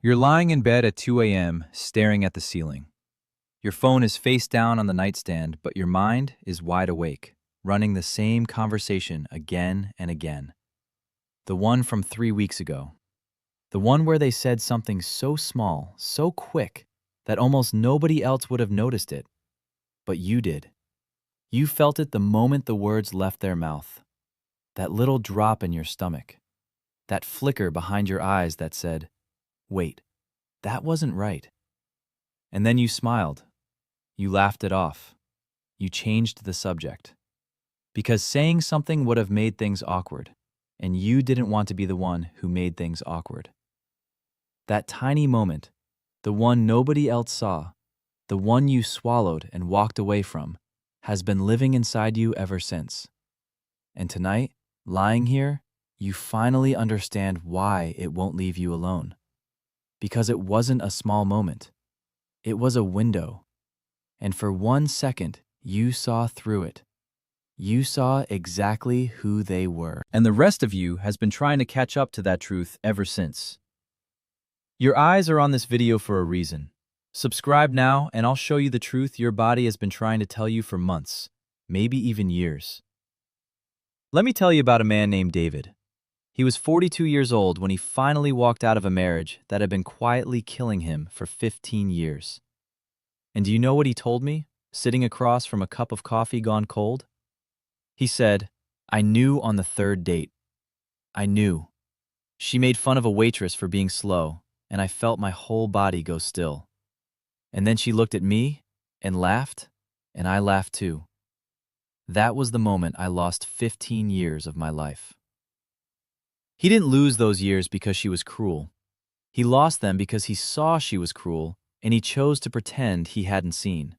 You're lying in bed at 2 a.m., staring at the ceiling. Your phone is face down on the nightstand, but your mind is wide awake, running the same conversation again and again. The one from 3 weeks ago. The one where they said something so small, so quick, that almost nobody else would have noticed it. But you did. You felt it the moment the words left their mouth. That little drop in your stomach. That flicker behind your eyes that said, "Wait, that wasn't right." And then you smiled. You laughed it off. You changed the subject. Because saying something would have made things awkward, and you didn't want to be the one who made things awkward. That tiny moment, the one nobody else saw, the one you swallowed and walked away from, has been living inside you ever since. And tonight, lying here, you finally understand why it won't leave you alone. Because it wasn't a small moment. It was a window. And for 1 second, you saw through it. You saw exactly who they were. And the rest of you has been trying to catch up to that truth ever since. Your eyes are on this video for a reason. Subscribe now and I'll show you the truth your body has been trying to tell you for months, maybe even years. Let me tell you about a man named David. He was 42 years old when he finally walked out of a marriage that had been quietly killing him for 15 years. And do you know what he told me, sitting across from a cup of coffee gone cold? He said, "I knew on the third date. I knew. She made fun of a waitress for being slow, and I felt my whole body go still. And then she looked at me and laughed, and I laughed too. That was the moment I lost 15 years of my life." He didn't lose those years because she was cruel. He lost them because he saw she was cruel, and he chose to pretend he hadn't seen.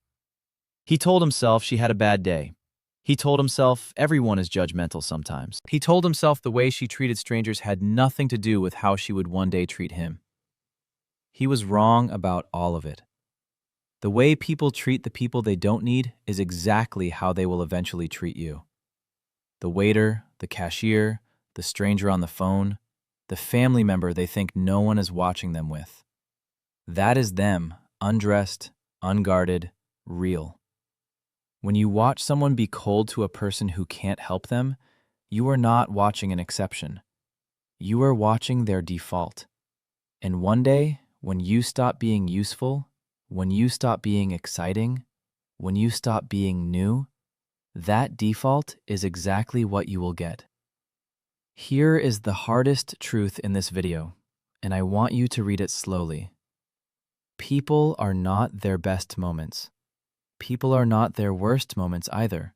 He told himself she had a bad day. He told himself everyone is judgmental sometimes. He told himself the way she treated strangers had nothing to do with how she would one day treat him. He was wrong about all of it. The way people treat the people they don't need is exactly how they will eventually treat you. The waiter, the cashier, the stranger on the phone, the family member they think no one is watching them with. That is them, undressed, unguarded, real. When you watch someone be cold to a person who can't help them, you are not watching an exception. You are watching their default. And one day, when you stop being useful, when you stop being exciting, when you stop being new, that default is exactly what you will get. Here is the hardest truth in this video, and I want you to read it slowly. People are not their best moments. People are not their worst moments either.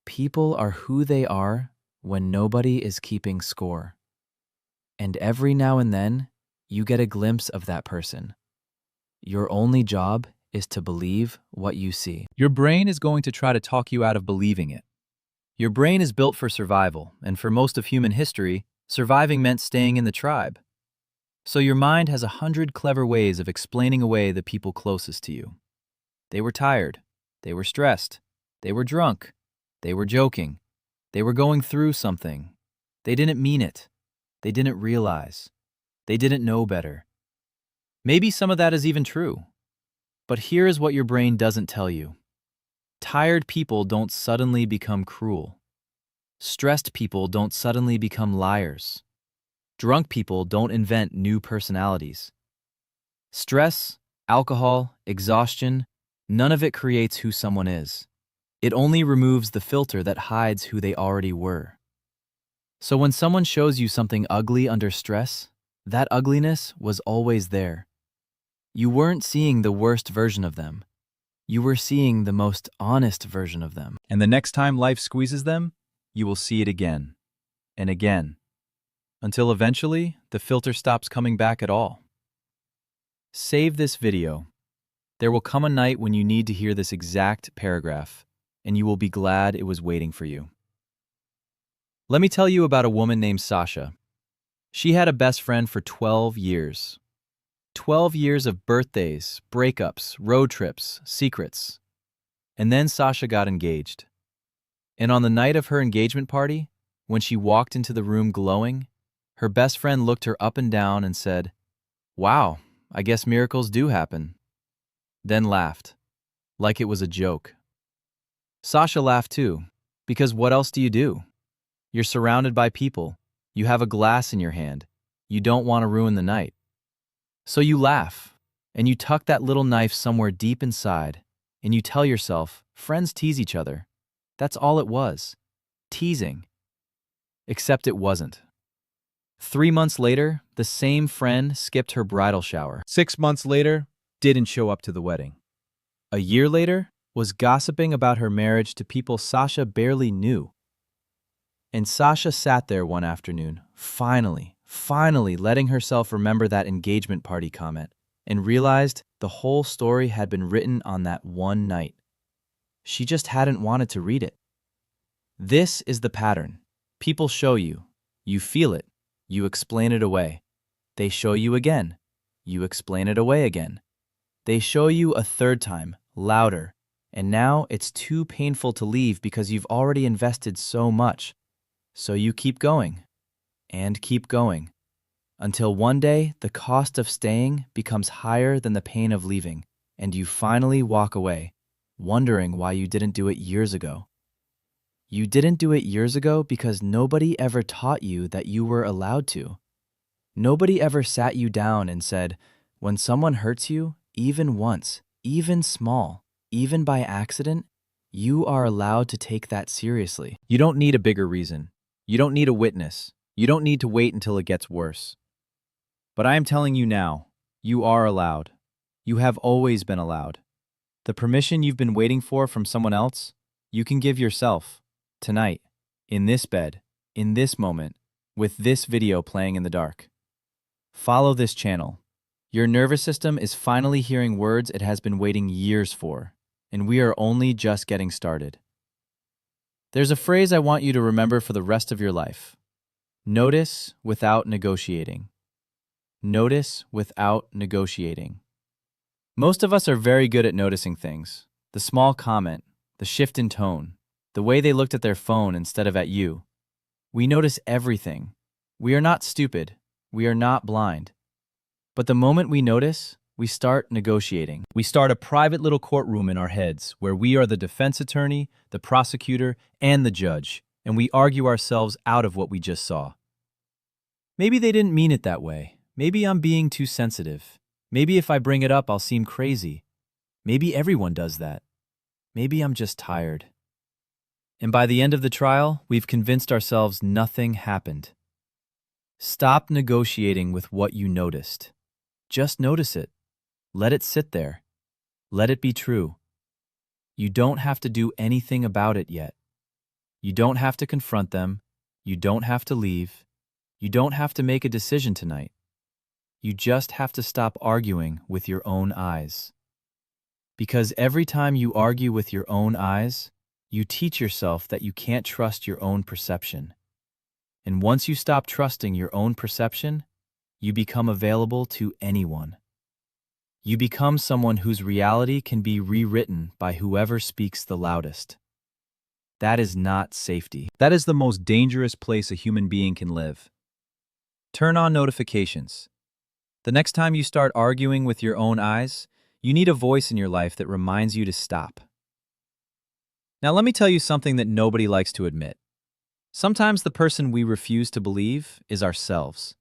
People are who they are when nobody is keeping score. And every now and then, you get a glimpse of that person. Your only job is to believe what you see. Your brain is going to try to talk you out of believing it. Your brain is built for survival, and for most of human history, surviving meant staying in the tribe. So your mind has 100 clever ways of explaining away the people closest to you. They were tired. They were stressed. They were drunk. They were joking. They were going through something. They didn't mean it. They didn't realize. They didn't know better. Maybe some of that is even true. But here is what your brain doesn't tell you. Tired people don't suddenly become cruel. Stressed people don't suddenly become liars. Drunk people don't invent new personalities. Stress, alcohol, exhaustion, none of it creates who someone is. It only removes the filter that hides who they already were. So when someone shows you something ugly under stress, that ugliness was always there. You weren't seeing the worst version of them. You were seeing the most honest version of them. And the next time life squeezes them, you will see it again and again, until eventually the filter stops coming back at all. Save this video. There will come a night when you need to hear this exact paragraph, and you will be glad it was waiting for you. Let me tell you about a woman named Sasha. She had a best friend for 12 years. 12 years of birthdays, breakups, road trips, secrets. And then Sasha got engaged. And on the night of her engagement party, when she walked into the room glowing, her best friend looked her up and down and said, Wow, I guess miracles do happen. Then laughed, like it was a joke. Sasha laughed too, because what else do you do? You're surrounded by people. You have a glass in your hand. You don't want to ruin the night. So you laugh, and you tuck that little knife somewhere deep inside, and you tell yourself, friends tease each other. That's all it was. Teasing. Except it wasn't. 3 months later, the same friend skipped her bridal shower. 6 months later, didn't show up to the wedding. A year later, was gossiping about her marriage to people Sasha barely knew. And Sasha sat there one afternoon, finally letting herself remember that engagement party comment, and realized the whole story had been written on that one night. She just hadn't wanted to read it. This is the pattern. People show you. You feel it. You explain it away. They show you again. You explain it away again. They show you a third time, louder, and now it's too painful to leave because you've already invested so much. So you keep going, and keep going, until one day the cost of staying becomes higher than the pain of leaving, and you finally walk away, wondering why you didn't do it years ago. You didn't do it years ago because nobody ever taught you that you were allowed to. Nobody ever sat you down and said, when someone hurts you, even once, even small, even by accident, you are allowed to take that seriously. You don't need a bigger reason. You don't need a witness. You don't need to wait until it gets worse. But I am telling you now, you are allowed. You have always been allowed. The permission you've been waiting for from someone else, you can give yourself. Tonight, in this bed, in this moment, with this video playing in the dark. Follow this channel. Your nervous system is finally hearing words it has been waiting years for, and we are only just getting started. There's a phrase I want you to remember for the rest of your life. Notice without negotiating. Notice without negotiating. Most of us are very good at noticing things. The small comment, the shift in tone, the way they looked at their phone instead of at you. We notice everything. We are not stupid. We are not blind. But the moment we notice, we start negotiating. We start a private little courtroom in our heads where we are the defense attorney, the prosecutor, and the judge, and we argue ourselves out of what we just saw. Maybe they didn't mean it that way. Maybe I'm being too sensitive. Maybe if I bring it up, I'll seem crazy. Maybe everyone does that. Maybe I'm just tired. And by the end of the trial, we've convinced ourselves nothing happened. Stop negotiating with what you noticed. Just notice it. Let it sit there. Let it be true. You don't have to do anything about it yet. You don't have to confront them. You don't have to leave. You don't have to make a decision tonight. You just have to stop arguing with your own eyes. Because every time you argue with your own eyes, you teach yourself that you can't trust your own perception. And once you stop trusting your own perception, you become available to anyone. You become someone whose reality can be rewritten by whoever speaks the loudest. That is not safety. That is the most dangerous place a human being can live. Turn on notifications. The next time you start arguing with your own eyes, you need a voice in your life that reminds you to stop. Now let me tell you something that nobody likes to admit. Sometimes the person we refuse to believe is ourselves.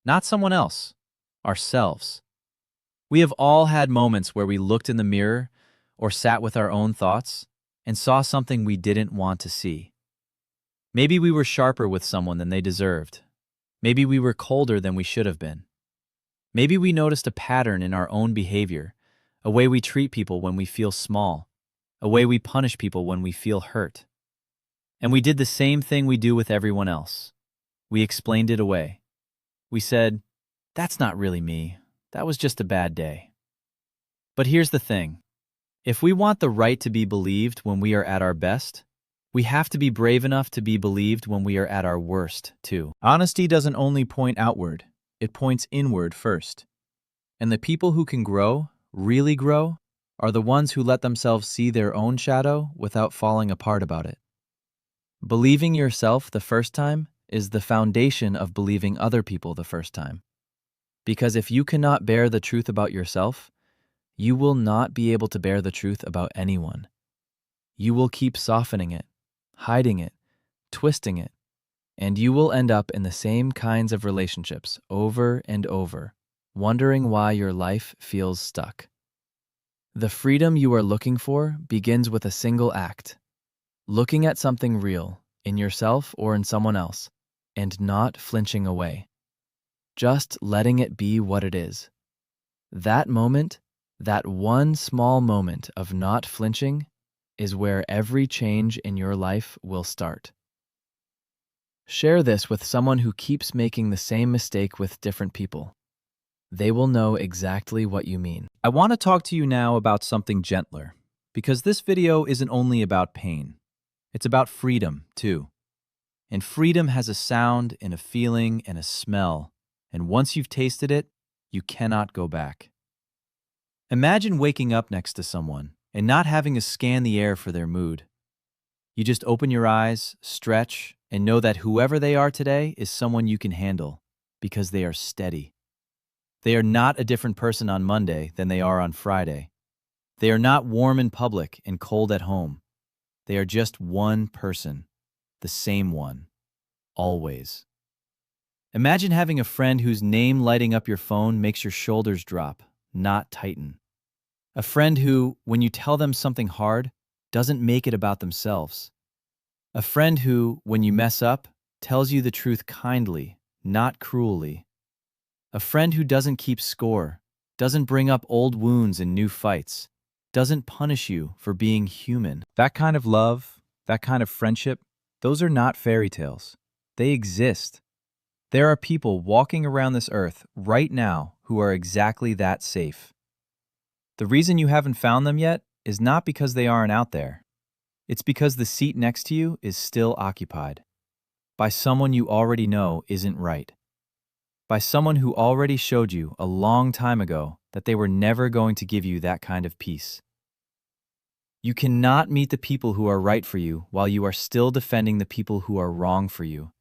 Not someone else. Ourselves. We have all had moments where we looked in the mirror or sat with our own thoughts and saw something we didn't want to see. Maybe we were sharper with someone than they deserved. Maybe we were colder than we should have been. Maybe we noticed a pattern in our own behavior, a way we treat people when we feel small, a way we punish people when we feel hurt. And we did the same thing we do with everyone else. We explained it away. We said, "That's not really me. That was just a bad day." But here's the thing. If we want the right to be believed when we are at our best, we have to be brave enough to be believed when we are at our worst, too. Honesty doesn't only point outward, it points inward first. And the people who can grow, really grow, are the ones who let themselves see their own shadow without falling apart about it. Believing yourself the first time is the foundation of believing other people the first time. Because if you cannot bear the truth about yourself, you will not be able to bear the truth about anyone. You will keep softening it, hiding it, twisting it, and you will end up in the same kinds of relationships over and over, wondering why your life feels stuck. The freedom you are looking for begins with a single act: looking at something real, in yourself or in someone else, and not flinching away. Just letting it be what it is. That moment, that one small moment of not flinching, is where every change in your life will start. Share this with someone who keeps making the same mistake with different people. They will know exactly what you mean. I want to talk to you now about something gentler, because this video isn't only about pain. It's about freedom, too. And freedom has a sound and a feeling and a smell, and once you've tasted it, you cannot go back. Imagine waking up next to someone and not having to scan the air for their mood. You just open your eyes, stretch, and know that whoever they are today is someone you can handle, because they are steady. They are not a different person on Monday than they are on Friday. They are not warm in public and cold at home. They are just one person, the same one, always. Imagine having a friend whose name lighting up your phone makes your shoulders drop, not tighten. A friend who, when you tell them something hard, doesn't make it about themselves. A friend who, when you mess up, tells you the truth kindly, not cruelly. A friend who doesn't keep score, doesn't bring up old wounds in new fights, doesn't punish you for being human. That kind of love, that kind of friendship, those are not fairy tales. They exist. There are people walking around this earth right now who are exactly that safe. The reason you haven't found them yet is not because they aren't out there. It's because the seat next to you is still occupied by someone you already know isn't right. By someone who already showed you a long time ago that they were never going to give you that kind of peace. You cannot meet the people who are right for you while you are still defending the people who are wrong for you.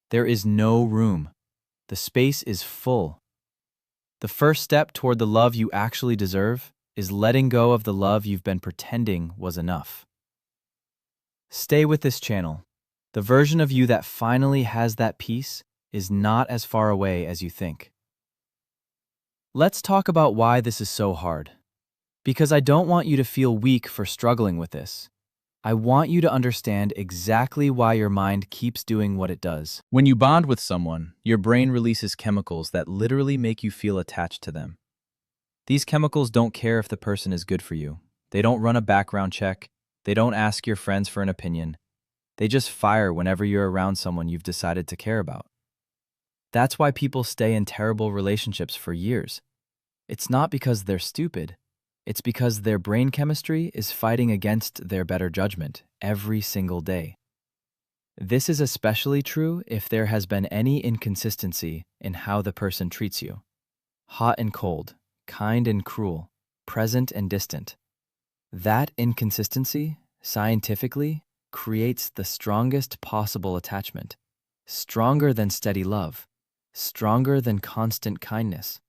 There is no room. The space is full. The first step toward the love you actually deserve is letting go of the love you've been pretending was enough. Stay with this channel. The version of you that finally has that peace is not as far away as you think. Let's talk about why this is so hard. Because I don't want you to feel weak for struggling with this. I want you to understand exactly why your mind keeps doing what it does. When you bond with someone, your brain releases chemicals that literally make you feel attached to them. These chemicals don't care if the person is good for you. They don't run a background check. They don't ask your friends for an opinion. They just fire whenever you're around someone you've decided to care about. That's why people stay in terrible relationships for years. It's not because they're stupid. It's because their brain chemistry is fighting against their better judgment every single day. This is especially true if there has been any inconsistency in how the person treats you. Hot and cold, kind and cruel, present and distant. That inconsistency, scientifically, creates the strongest possible attachment. Stronger than steady love. Stronger than constant kindness.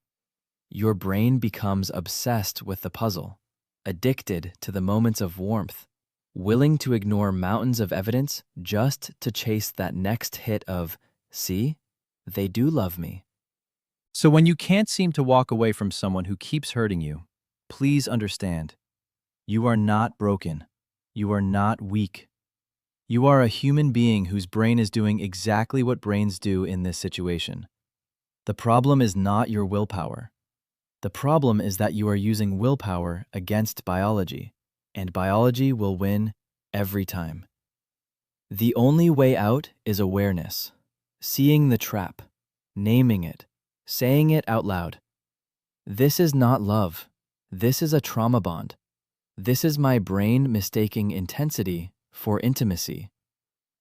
Your brain becomes obsessed with the puzzle, addicted to the moments of warmth, willing to ignore mountains of evidence just to chase that next hit of, see, they do love me. So when you can't seem to walk away from someone who keeps hurting you, please understand, you are not broken. You are not weak. You are a human being whose brain is doing exactly what brains do in this situation. The problem is not your willpower. The problem is that you are using willpower against biology, and biology will win every time. The only way out is awareness, seeing the trap, naming it, saying it out loud. This is not love. This is a trauma bond. This is my brain mistaking intensity for intimacy.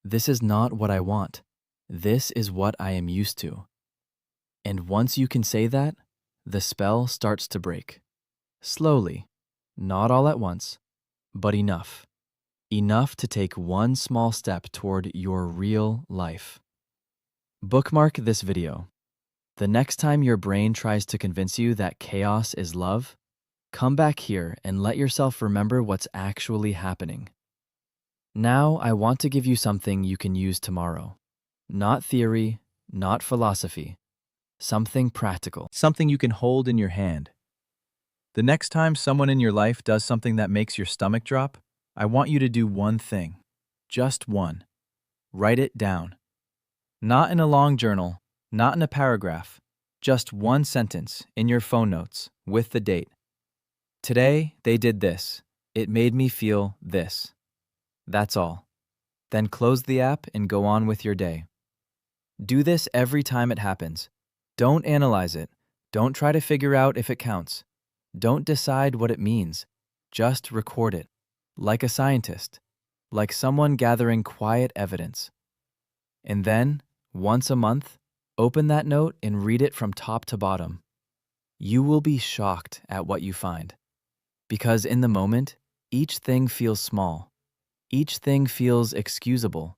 This is not what I want. This is what I am used to. And once you can say that, the spell starts to break. Slowly, not all at once, but enough. Enough to take one small step toward your real life. Bookmark this video. The next time your brain tries to convince you that chaos is love, come back here and let yourself remember what's actually happening. Now, I want to give you something you can use tomorrow. Not theory, not philosophy. Something practical. Something you can hold in your hand. The next time someone in your life does something that makes your stomach drop, I want you to do one thing. Just one. Write it down. Not in a long journal, not in a paragraph. Just one sentence in your phone notes with the date. Today, they did this. It made me feel this. That's all. Then close the app and go on with your day. Do this every time it happens. Don't analyze it. Don't try to figure out if it counts. Don't decide what it means. Just record it. Like a scientist. Like someone gathering quiet evidence. And then, once a month, open that note and read it from top to bottom. You will be shocked at what you find. Because in the moment, each thing feels small. Each thing feels excusable.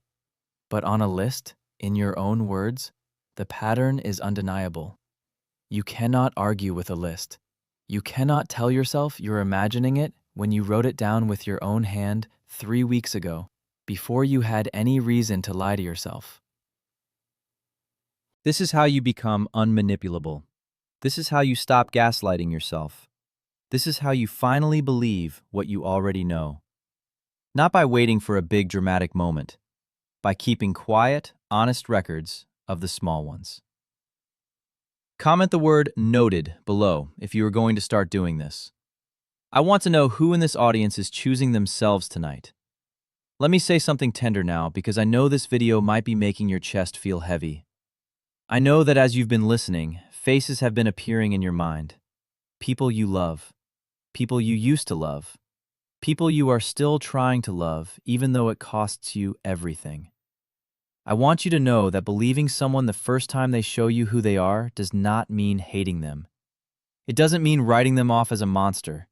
But on a list, in your own words, the pattern is undeniable. You cannot argue with a list. You cannot tell yourself you're imagining it when you wrote it down with your own hand 3 weeks ago, before you had any reason to lie to yourself. This is how you become unmanipulable. This is how you stop gaslighting yourself. This is how you finally believe what you already know. Not by waiting for a big dramatic moment, by keeping quiet, honest records of the small ones. Comment the word "noted" below if you are going to start doing this. I want to know who in this audience is choosing themselves tonight. Let me say something tender now, because I know this video might be making your chest feel heavy. I know that as you've been listening, faces have been appearing in your mind. People you love. People you used to love. People you are still trying to love, even though it costs you everything. I want you to know that believing someone the first time they show you who they are does not mean hating them. It doesn't mean writing them off as a monster.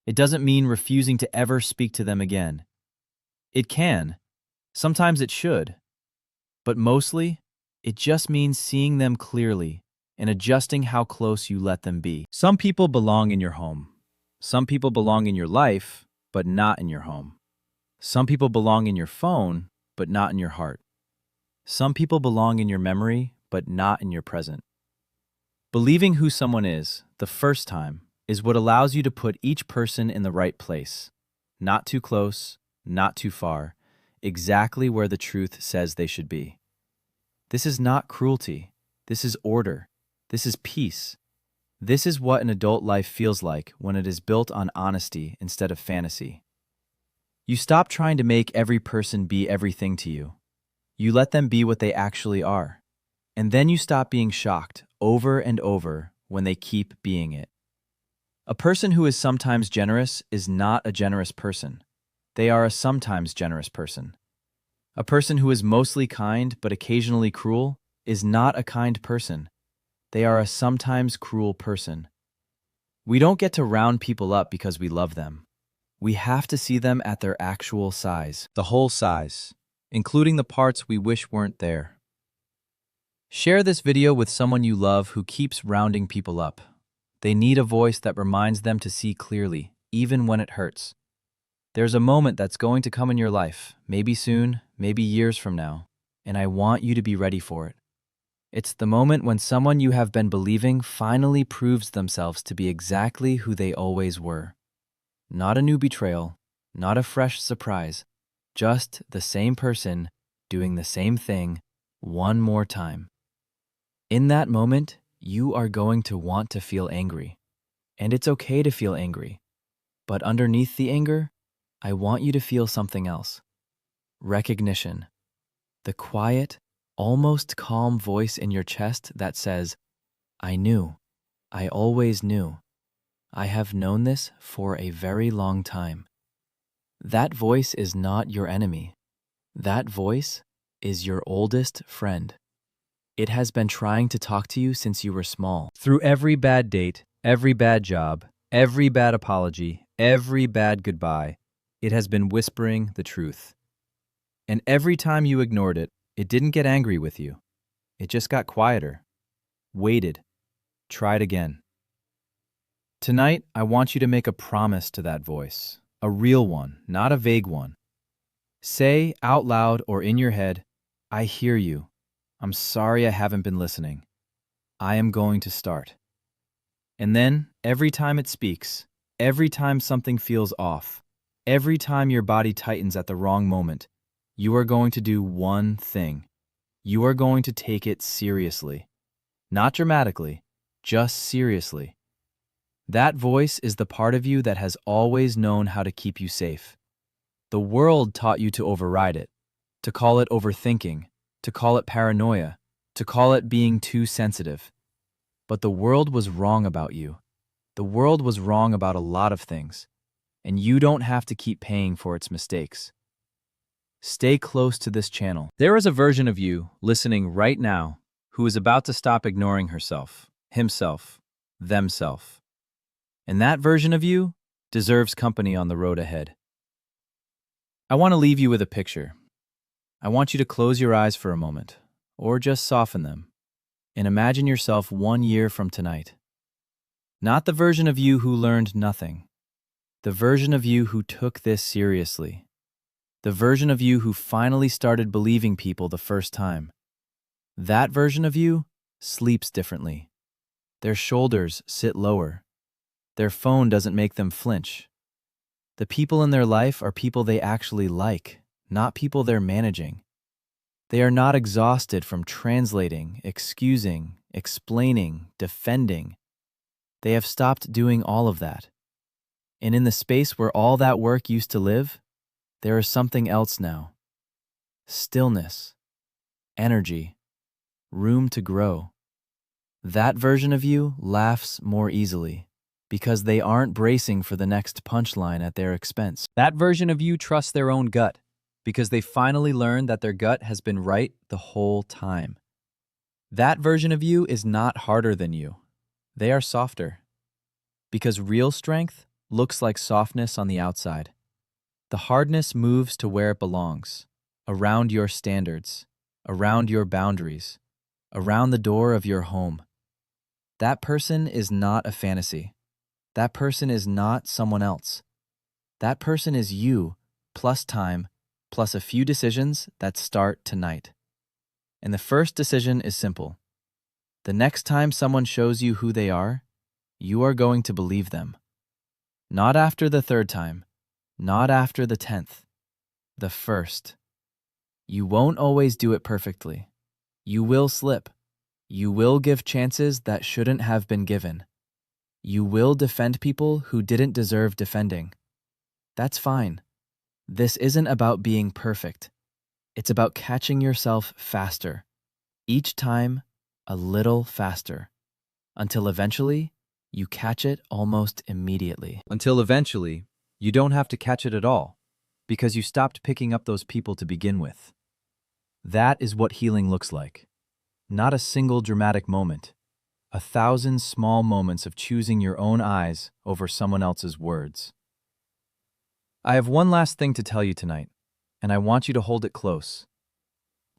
It doesn't mean refusing to ever speak to them again. It can. Sometimes it should. But mostly, it just means seeing them clearly and adjusting how close you let them be. Some people belong in your home. Some people belong in your life, but not in your home. Some people belong in your phone, but not in your heart. Some people belong in your memory, but not in your present. Believing who someone is, the first time, is what allows you to put each person in the right place. Not too close, not too far, exactly where the truth says they should be. This is not cruelty. This is order. This is peace. This is what an adult life feels like when it is built on honesty instead of fantasy. You stop trying to make every person be everything to you. You let them be what they actually are. And then you stop being shocked over and over when they keep being it. A person who is sometimes generous is not a generous person. They are a sometimes generous person. A person who is mostly kind but occasionally cruel is not a kind person. They are a sometimes cruel person. We don't get to round people up because we love them. We have to see them at their actual size, the whole size, including the parts we wish weren't there. Share this video with someone you love who keeps rounding people up. They need a voice that reminds them to see clearly, even when it hurts. There's a moment that's going to come in your life, maybe soon, maybe years from now, and I want you to be ready for it. It's the moment when someone you have been believing finally proves themselves to be exactly who they always were. Not a new betrayal, not a fresh surprise, just the same person doing the same thing one more time. In that moment, you are going to want to feel angry. And it's okay to feel angry. But underneath the anger, I want you to feel something else. Recognition. The quiet, almost calm voice in your chest that says, I knew. I always knew. I have known this for a very long time. That voice is not your enemy. That voice is your oldest friend. It has been trying to talk to you since you were small. Through every bad date, every bad job, every bad apology, every bad goodbye, it has been whispering the truth. And every time you ignored it, it didn't get angry with you. It just got quieter. waited, tried again. Tonight, I want you to make a promise to that voice, a real one, not a vague one. Say out loud or in your head, I hear you. I'm sorry I haven't been listening. I am going to start. And then, every time it speaks, every time something feels off, every time your body tightens at the wrong moment, you are going to do one thing. You are going to take it seriously. Not dramatically, just seriously. That voice is the part of you that has always known how to keep you safe. The world taught you to override it, to call it overthinking, to call it paranoia, to call it being too sensitive. But the world was wrong about you. The world was wrong about a lot of things, and you don't have to keep paying for its mistakes. Stay close to this channel. There is a version of you listening right now who is about to stop ignoring herself, himself, themself. And that version of you deserves company on the road ahead. I want to leave you with a picture. I want you to close your eyes for a moment, or just soften them, and imagine yourself 1 year from tonight. Not the version of you who learned nothing. The version of you who took this seriously. The version of you who finally started believing people the first time. That version of you sleeps differently. Their shoulders sit lower. Their phone doesn't make them flinch. The people in their life are people they actually like, not people they're managing. They are not exhausted from translating, excusing, explaining, defending. They have stopped doing all of that. And in the space where all that work used to live, there is something else now. Stillness, energy, room to grow. That version of you laughs more easily because they aren't bracing for the next punchline at their expense. That version of you trusts their own gut because they finally learned that their gut has been right the whole time. That version of you is not harder than you. They are softer. Because real strength looks like softness on the outside. The hardness moves to where it belongs, around your standards, around your boundaries, around the door of your home. That person is not a fantasy. That person is not someone else. That person is you, plus time, plus a few decisions that start tonight. And the first decision is simple. The next time someone shows you who they are, you are going to believe them. Not after the third time, not after the 10th, the first. You won't always do it perfectly. You will slip. You will give chances that shouldn't have been given. You will defend people who didn't deserve defending. That's fine. This isn't about being perfect. It's about catching yourself faster. Each time, a little faster. Until eventually, you catch it almost immediately. Until eventually, you don't have to catch it at all, because you stopped picking up those people to begin with. That is what healing looks like. Not a single dramatic moment. 1,000 small moments of choosing your own eyes over someone else's words. I have one last thing to tell you tonight, and I want you to hold it close.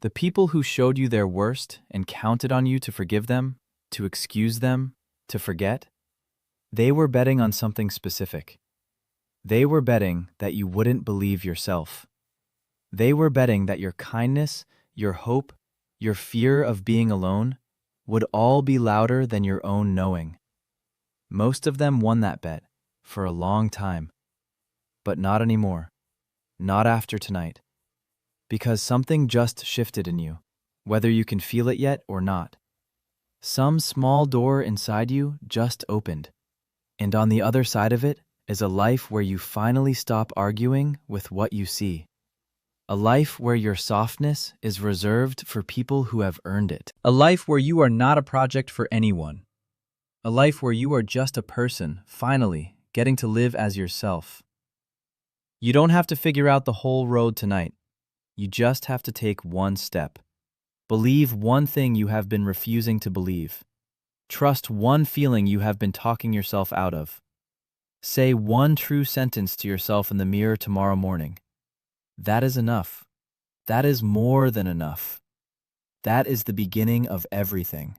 The people who showed you their worst and counted on you to forgive them, to excuse them, to forget, they were betting on something specific. They were betting that you wouldn't believe yourself. They were betting that your kindness, your hope, your fear of being alone would all be louder than your own knowing. Most of them won that bet for a long time, but not anymore. Not after tonight. Because something just shifted in you, whether you can feel it yet or not. Some small door inside you just opened, and on the other side of it is a life where you finally stop arguing with what you see. A life where your softness is reserved for people who have earned it. A life where you are not a project for anyone. A life where you are just a person, finally, getting to live as yourself. You don't have to figure out the whole road tonight. You just have to take one step. Believe one thing you have been refusing to believe. Trust one feeling you have been talking yourself out of. Say one true sentence to yourself in the mirror tomorrow morning. That is enough. That is more than enough. That is the beginning of everything.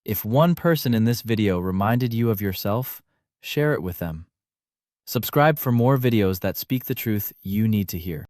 If one person in this video reminded you of yourself, share it with them. Subscribe for more videos that speak the truth you need to hear.